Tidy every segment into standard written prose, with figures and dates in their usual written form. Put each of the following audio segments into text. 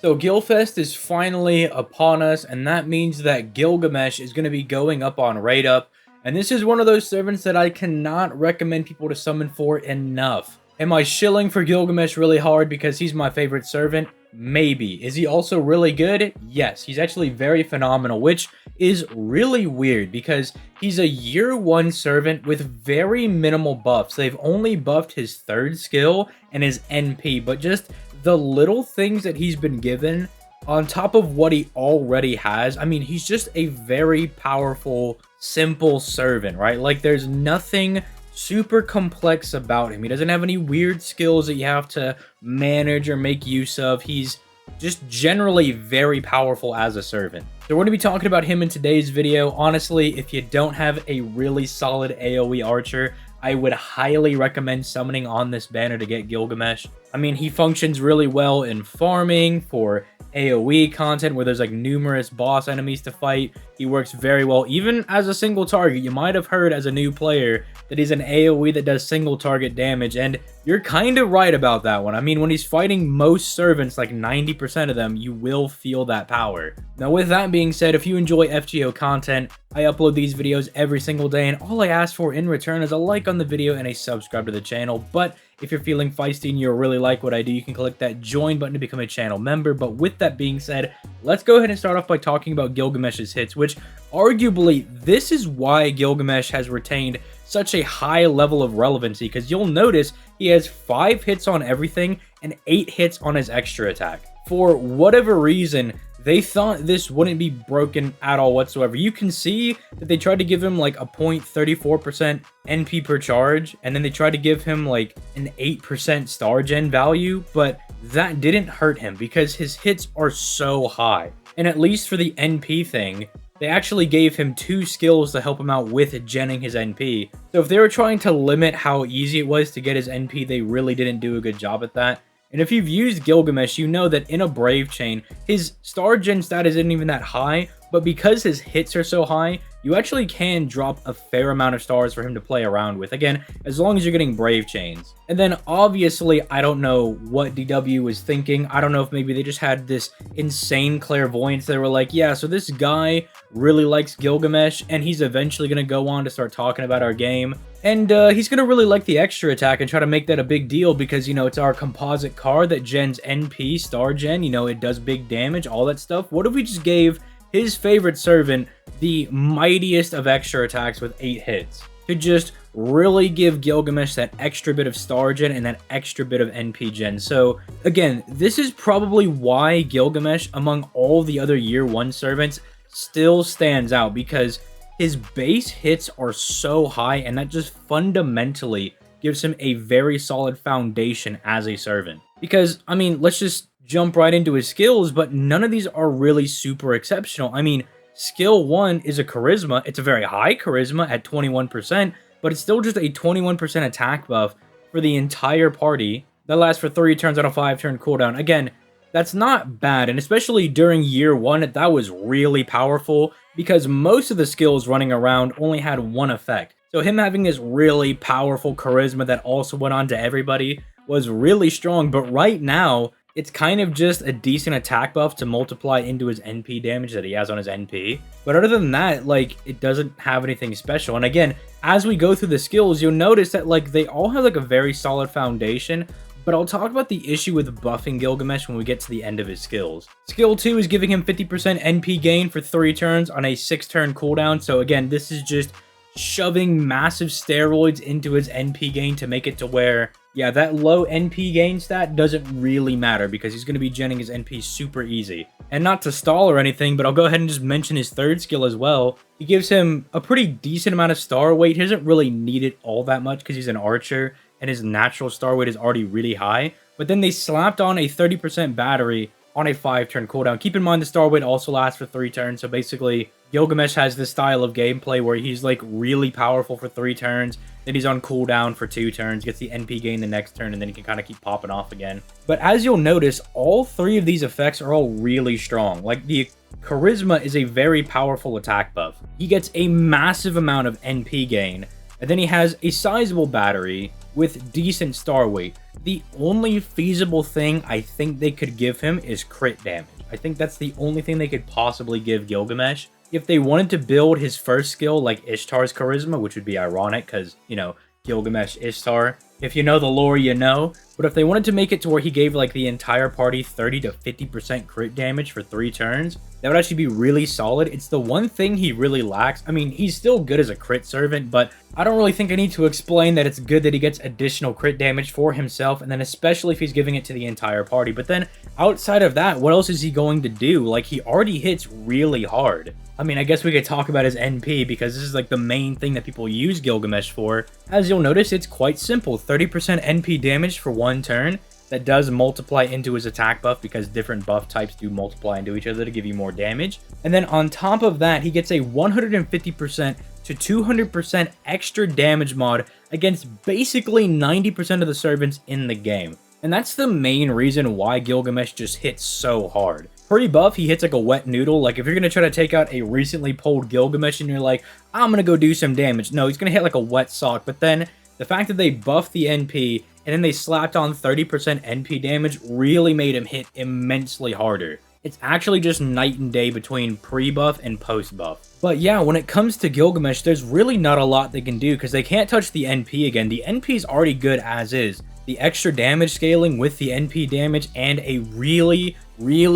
So Gilfest is finally upon us, and that means that Gilgamesh is going to be going up on Raid Up, and this is one of those servants that I cannot recommend people to summon for enough. Am I shilling for Gilgamesh really hard because he's my favorite servant? Maybe. Is he also really good? Yes, he's actually very phenomenal, which is really weird because he's a year 1 servant with very minimal buffs. They've only buffed his 3rd skill and his NP, but just the little things that he's been given on top of what he already has. I mean, he's just a very powerful, simple servant, right? Like, there's nothing super complex about him. He doesn't have any weird skills that you have to manage or make use of. He's just generally very powerful as a servant. So we're going to be talking about him in today's video. Honestly, if you don't have a really solid AoE archer, I would highly recommend summoning on this banner to get Gilgamesh. I mean, he functions really well in farming, for AoE content where there's like numerous boss enemies to fight. He works very well even as a single target. You might have heard as a new player that he's an AoE that does single target damage, and you're kind of right about that one. I mean, when he's fighting most servants, like 90% of them, you will feel that power. Now, with that being said, if you enjoy FGO content, I upload these videos every single day, and all I ask for in return is a like on the video and a subscribe to the channel. But if you're feeling feisty and you really like what I do, you can click that join button to become a channel member. But with that being said, let's go ahead and start off by talking about Gilgamesh's hits, which arguably this is why Gilgamesh has retained such a high level of relevancy, because you'll notice he has 5 hits on everything and 8 hits on his extra attack. For whatever reason, they thought this wouldn't be broken at all whatsoever. You can see that they tried to give him like a 0.34% NP per charge, and then they tried to give him like an 8% star gen value, but that didn't hurt him because his hits are so high. And at least for the NP thing, they actually gave him 2 skills to help him out with genning his NP. So if they were trying to limit how easy it was to get his NP, they really didn't do a good job at that. And if you've used Gilgamesh, you know that in a Brave Chain, his star gen stat isn't even that high, but because his hits are so high, you actually can drop a fair amount of stars for him to play around with. Again, as long as you're getting Brave Chains. And then obviously, I don't know what DW was thinking. I don't know if maybe they just had this insane clairvoyance. They were like, yeah, so this guy really likes Gilgamesh, and he's eventually going to go on to start talking about our game. And he's going to really like the extra attack and try to make that a big deal because, you know, it's our composite card that gens NP, star gen, you know, it does big damage, all that stuff. What if we just gave his favorite servant the mightiest of extra attacks with 8 hits? To just really give Gilgamesh that extra bit of star gen and that extra bit of NP gen. So again, this is probably why Gilgamesh, among all the other year 1 servants, still stands out, because his base hits are so high, and that just fundamentally gives him a very solid foundation as a servant. Because, I mean, let's just jump right into his skills, but none of these are really super exceptional. I mean, skill 1 is a charisma. It's a very high charisma at 21%, but it's still just a 21% attack buff for the entire party that lasts for 3 turns on a 5-turn cooldown. Again, that's not bad, and especially during year 1, that was really powerful because most of the skills running around only had 1 effect. So him having this really powerful charisma that also went on to everybody was really strong, but right now, it's kind of just a decent attack buff to multiply into his NP damage that he has on his NP. But other than that, like, it doesn't have anything special. And again, as we go through the skills, you'll notice that, like, they all have, like, a very solid foundation. But I'll talk about the issue with buffing Gilgamesh when we get to the end of his skills. Skill 2 is giving him 50% NP gain for 3 turns on a 6-turn cooldown. So again, this is just shoving massive steroids into his NP gain to make it to where, yeah, that low NP gain stat doesn't really matter because he's going to be genning his NP super easy. And not to stall or anything, but I'll go ahead and just mention his 3rd skill as well. He gives him a pretty decent amount of star weight. He doesn't really need it all that much because he's an archer, and his natural star weight is already really high. But then they slapped on a 30% battery on a 5-turn cooldown. Keep in mind the star weight also lasts for 3 turns, so basically Gilgamesh has this style of gameplay where he's like really powerful for 3 turns, then he's on cooldown for 2 turns, gets the NP gain the next turn, and then he can kind of keep popping off again. But as you'll notice, all 3 of these effects are all really strong. Like, the charisma is a very powerful attack buff. He gets a massive amount of NP gain, and then he has a sizable battery, with decent star weight. The only feasible thing I think they could give him is crit damage. I think that's the only thing they could possibly give Gilgamesh. If they wanted to build his first skill like Ishtar's Charisma, which would be ironic because, you know, Gilgamesh, Ishtar. If you know the lore, you know. But if they wanted to make it to where he gave like the entire party 30 to 50% crit damage for 3 turns, that would actually be really solid. It's the one thing he really lacks. I mean, he's still good as a crit servant, but I don't really think I need to explain that it's good that he gets additional crit damage for himself, and then especially if he's giving it to the entire party. But then outside of that, what else is he going to do? Like, he already hits really hard. I mean, I guess we could talk about his NP because this is like the main thing that people use Gilgamesh for. As you'll notice, it's quite simple. 30% NP damage for 1 turn. That does multiply into his attack buff because different buff types do multiply into each other to give you more damage. And then on top of that, he gets a 150% to 200% extra damage mod against basically 90% of the servants in the game. And that's the main reason why Gilgamesh just hits so hard. Pre-buff, he hits like a wet noodle. Like, if you're going to try to take out a recently pulled Gilgamesh and you're like, I'm going to go do some damage. No, he's going to hit like a wet sock. But then, the fact that they buffed the NP and then they slapped on 30% NP damage really made him hit immensely harder. It's actually just night and day between pre-buff and post-buff. But yeah, when it comes to Gilgamesh, there's really not a lot they can do because they can't touch the NP again. The NP is already good as is. The extra damage scaling with the NP damage and a really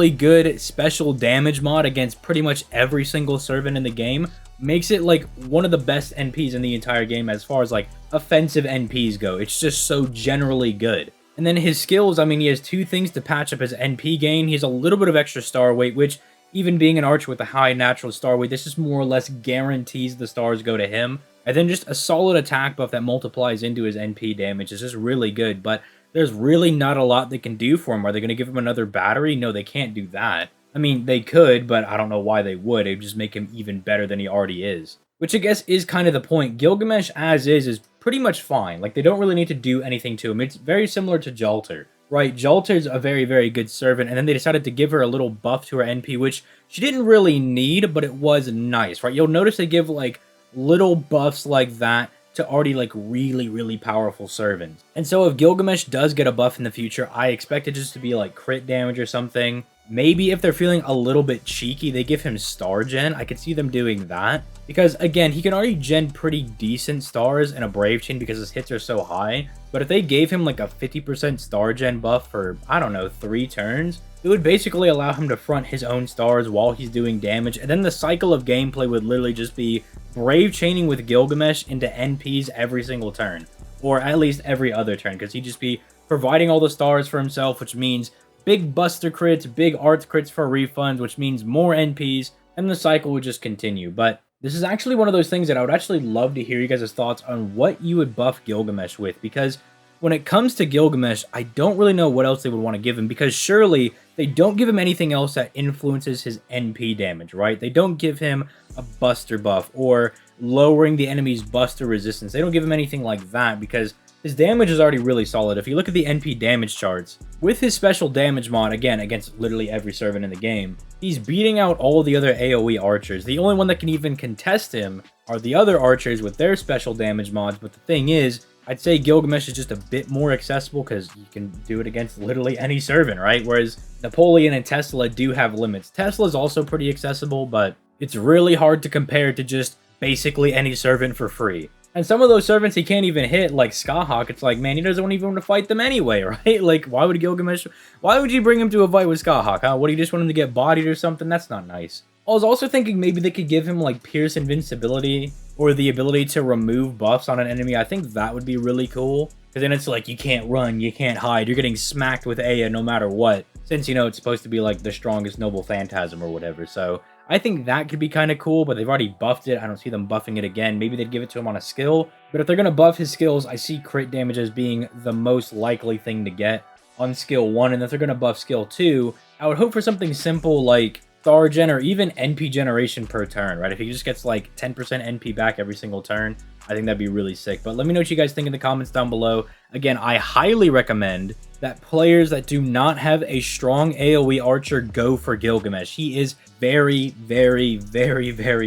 good special damage mod against pretty much every single servant in the game makes it like one of the best NPs in the entire game as far as like offensive NPs go. It's just so generally good. And then his skills, I mean, he has 2 things to patch up his NP gain. He has a little bit of extra star weight, which even being an archer with a high natural star weight, this just more or less guarantees the stars go to him. And then just a solid attack buff that multiplies into his NP damage is just really good, but there's really not a lot they can do for him. Are they going to give him another battery? No, they can't do that. I mean, they could, but I don't know why they would. It would just make him even better than he already is. Which I guess is kind of the point. Gilgamesh as is pretty much fine. Like, they don't really need to do anything to him. It's very similar to Jalter, right? Jalter's a very good servant, and then they decided to give her a little buff to her NP, which she didn't really need, but it was nice, right? You'll notice they give, like, little buffs like that to already, like, really powerful servants. And so if Gilgamesh does get a buff in the future, I expect it just to be, like, crit damage or something. Maybe if they're feeling a little bit cheeky, they give him star gen. I could see them doing that. Because, again, he can already gen pretty decent stars in a Brave Chain because his hits are so high. But if they gave him, like, a 50% star gen buff for, I don't know, 3 turns, it would basically allow him to front his own stars while he's doing damage. And then the cycle of gameplay would literally just be Brave Chaining with Gilgamesh into NPs every single turn. Or at least every other turn, because he'd just be providing all the stars for himself, which means big buster crits, big art crits for refunds, which means more NPs, and the cycle would just continue. But this is actually one of those things that I would actually love to hear you guys' thoughts on what you would buff Gilgamesh with, because when it comes to Gilgamesh, I don't really know what else they would want to give him, because surely they don't give him anything else that influences his NP damage, right? They don't give him a buster buff or lowering the enemy's buster resistance. They don't give him anything like that because his damage is already really solid. If you look at the NP damage charts, with his special damage mod, again, against literally every servant in the game, he's beating out all the other AoE archers. The only one that can even contest him are the other archers with their special damage mods, but the thing is, I'd say Gilgamesh is just a bit more accessible because you can do it against literally any servant, right? Whereas Napoleon and Tesla do have limits. Tesla's also pretty accessible, but it's really hard to compare to just basically any servant for free. And some of those servants he can't even hit, like Skahawk. It's like, man, he doesn't even want to fight them anyway, right? Like, why would you bring him to a fight with Skahawk, huh? What, do you just want him to get bodied or something? That's not nice. I was also thinking maybe they could give him, like, Pierce Invincibility or the ability to remove buffs on an enemy. I think that would be really cool. Because then it's like, you can't run, you can't hide. You're getting smacked with Aya no matter what. Since, you know, it's supposed to be, like, the strongest noble phantasm or whatever. So I think that could be kind of cool, but they've already buffed it. I don't see them buffing it again. Maybe they'd give it to him on a skill. But if they're going to buff his skills, I see crit damage as being the most likely thing to get on skill 1. And if they're going to buff skill 2, I would hope for something simple like star gen or even NP generation per turn, right? If he just gets like 10% NP back every single turn, I think that'd be really sick. But let me know what you guys think in the comments down below. Again, I highly recommend that players that do not have a strong AoE archer go for Gilgamesh. He is very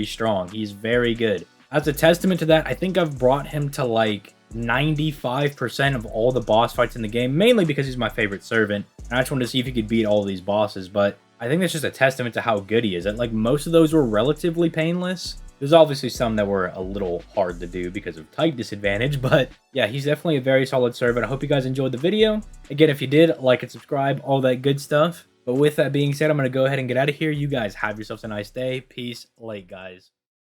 strong. He's very good. As a testament to that, I think I've brought him to like 95% of all the boss fights in the game, mainly because he's my favorite servant. And I just wanted to see if he could beat all of these bosses, but I think that's just a testament to how good he is. And like most of those were relatively painless. There's obviously some that were a little hard to do because of type disadvantage, but yeah, he's definitely a very solid servant. I hope you guys enjoyed the video. Again, if you did, like and subscribe, all that good stuff. But with that being said, I'm going to go ahead and get out of here. You guys have yourselves a nice day. Peace. Late, guys.